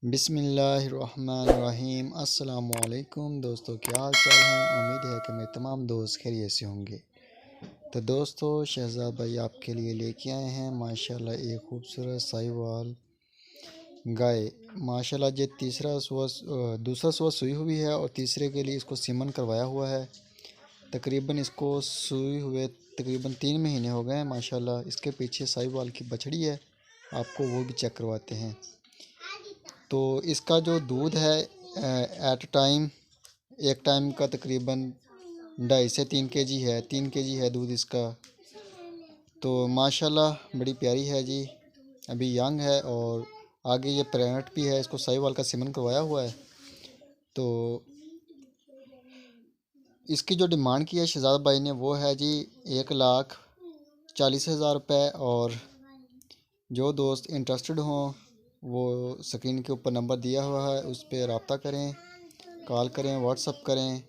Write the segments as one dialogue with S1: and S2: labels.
S1: बिस्मिल्लाहिर्रहमानिर्रहीम। अस्सलामुअलैकुम दोस्तों, क्या हाल चाल हैं। उम्मीद है कि मेरे तमाम दोस्त खैरियत से होंगे। तो दोस्तों, शहजाद भाई आपके लिए लेके आए हैं माशाल्लाह एक खूबसूरत साहिवाल गाय। माशाल्लाह ये दूसरा सुबह सुई हुई है और तीसरे के लिए इसको सीमन करवाया हुआ है। तकरीबन इसको सुई हुए तकरीबन 3 महीने हो गए हैं माशाल्लाह। इसके पीछे साहिवाल की बछड़ी है, आपको वो भी चेक करवाते हैं। तो इसका जो दूध है एट टाइम एक टाइम का तकरीबन 2.5 से 3 kg है। 3 kg है दूध इसका। तो माशाल्लाह बड़ी प्यारी है जी, अभी यंग है और आगे ये प्रेग्नेंट भी है। इसको साहिवाल का सीमन करवाया हुआ है। तो इसकी जो डिमांड की है शहजाद भाई ने वो है जी 1,40,000 रुपये। और जो दोस्त इंटरेस्टेड हों वो स्क्रीन के ऊपर नंबर दिया हुआ है, उस पर रब्ता करें, कॉल करें, व्हाट्सअप करें।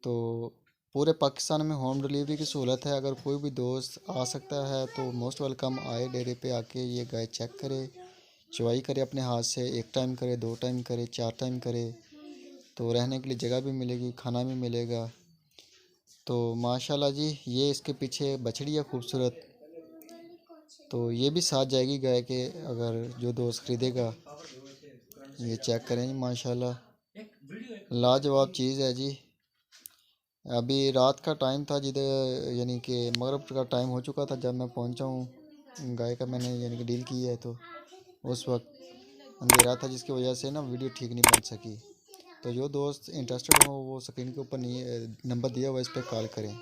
S1: तो पूरे पाकिस्तान में होम डिलीवरी की सहूलत है। अगर कोई भी दोस्त आ सकता है तो मोस्ट वेलकम। आए डेरे पे आके ये गाय चेक करे, चवाई करे अपने हाथ से। 1 टाइम करे, 2 टाइम करे, 4 टाइम करे। तो रहने के लिए जगह भी मिलेगी, खाना भी मिलेगा। तो माशाल्लाह जी, ये इसके पीछे बछड़ी है खूबसूरत। तो ये भी साथ जाएगी गाय के। अगर जो दोस्त ख़रीदेगा ये चेक करें जी, माशाल्लाह लाजवाब चीज़ है जी। अभी रात का टाइम था, जिधर यानी कि मगरिब का टाइम हो चुका था जब मैं पहुंचा हूँ। गाय का मैंने यानी कि डील की है, तो उस वक्त अंधेरा था जिसकी वजह से ना वीडियो ठीक नहीं बन सकी। तो जो दोस्त इंटरेस्टेड हो वो स्क्रीन के ऊपर नहीं नंबर दिया हुआ, इस पर कॉल करें।